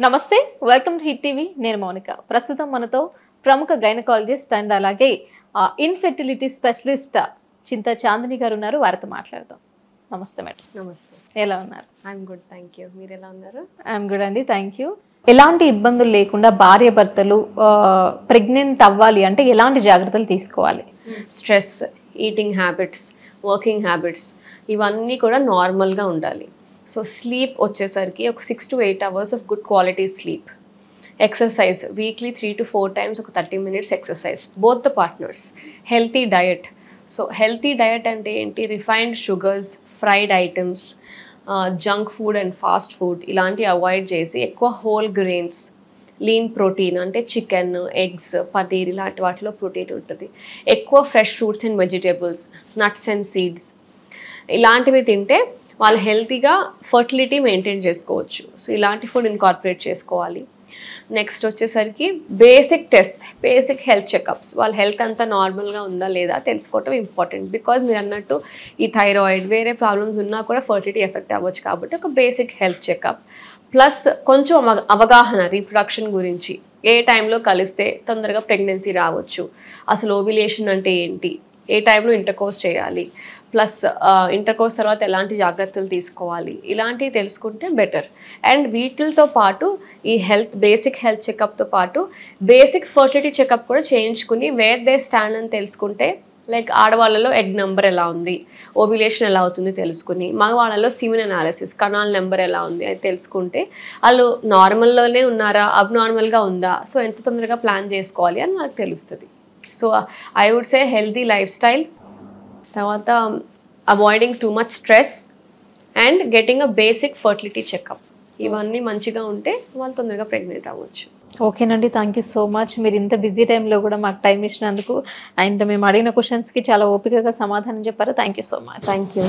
నమస్తే, welcome to hit TV. నేను మౌనిక. ప్రస్తుతం మనతో ప్రముఖ గైనకాలజిస్ట్ అండ్ అలాగే ఇన్ఫెర్టిలిటీ స్పెషలిస్ట్ చింతా చాందిని గారు ఉన్నారు. వారితో మాట్లాడదాం. నమస్తే మేడం. నమస్తే. ఎలా ఉన్నారు? I'm good, thank you. మీరు ఎలా ఉన్నారు? ఐఎమ్ గుడ్ అండి, థ్యాంక్ యూ. ఎలాంటి ఇబ్బందులు లేకుండా భార్య భర్తలు ప్రెగ్నెంట్ అవ్వాలి అంటే ఎలాంటి జాగ్రత్తలు తీసుకోవాలి? Stress, eating habits, working habits ఇవన్నీ కూడా నార్మల్గా ఉండాలి. సో స్లీప్ వచ్చేసరికి ఒక 6 to 8 hours of good quality sleep. Exercise weekly 3 to 4 times ఒక 30 minutes exercise, both the partners. Healthy diet. So healthy diet అంటే ఏంటి? Refined sugars, fried items, junk food and fast food ఇలాంటివి avoid చేసి ఎక్కువ whole grains, lean protein అంటే chicken, eggs, paneer ఇలాంటి వాటిలో protein ఉంటుంది. ఎక్కువ fresh fruits and vegetables, nuts and seeds ఇలాంటివి తింటే వాళ్ళు హెల్తీగా ఫర్టిలిటీ మెయింటైన్ చేసుకోవచ్చు. సో ఇలాంటి ఫుడ్ ఇన్కార్పొరేట్ చేసుకోవాలి. నెక్స్ట్ వచ్చేసరికి basic test, basic health checkups. వాళ్ళ హెల్త్ అంతా నార్మల్గా ఉందా లేదా తెలుసుకోవటం ఇంపార్టెంట్. బికాజ్ మీరు అన్నట్టు ఈ థైరాయిడ్ వేరే ప్రాబ్లమ్స్ ఉన్నా కూడా ఫర్టిలిటీ ఎఫెక్ట్ అవ్వచ్చు. కాబట్టి ఒక బేసిక్ హెల్త్ చెకప్ ప్లస్ కొంచెం అవగాహన రీప్రొడక్షన్ గురించి. ఏ టైంలో కలిస్తే తొందరగా ప్రెగ్నెన్సీ రావచ్చు, అసలు ఓవ్యులేషన్ అంటే ఏంటి, ఏ టైంలో ఇంటర్కోర్స్ చేయాలి, ప్లస్ ఇంటర్కోర్స్ తర్వాత ఎలాంటి జాగ్రత్తలు తీసుకోవాలి, ఇలాంటివి తెలుసుకుంటే బెటర్. అండ్ వీటితో పాటు ఈ బేసిక్ హెల్త్ చెకప్తో పాటు బేసిక్ ఫర్టిలిటీ చెకప్ కూడా చేయించుకుని వేర్ దే స్టాండ్ అని తెలుసుకుంటే, లైక్ ఆడవాళ్ళలో ఎగ్ నెంబర్ ఎలా ఉంది, ఓవ్యులేషన్ ఎలా అవుతుంది తెలుసుకుని, మగవాళ్ళలో సిమెన్ అనాలిసిస్, కణాల నెంబర్ ఎలా ఉంది అది తెలుసుకుంటే వాళ్ళు నార్మల్లోనే ఉన్నారా, అబ్నార్మల్గా ఉందా, సో ఎంత తొందరగా ప్లాన్ చేసుకోవాలి అని నాకు తెలుస్తుంది. So I would say healthy life style, తర్వాత avoiding too much stress and getting a basic fertility checkup. ఇవన్నీ మంచిగా ఉంటే వాళ్ళు తొందరగా ప్రెగ్నెంట్ అవ్వచ్చు. ఓకేనండి, థ్యాంక్ యూ సో మచ్. మీరు ఇంత బిజీ టైంలో కూడా మాకు టైం ఇచ్చినందుకు అండ్ మేము అడిగిన క్వశ్చన్స్కి చాలా ఓపికగా సమాధానం చెప్పారు. Thank you so much. Thank you.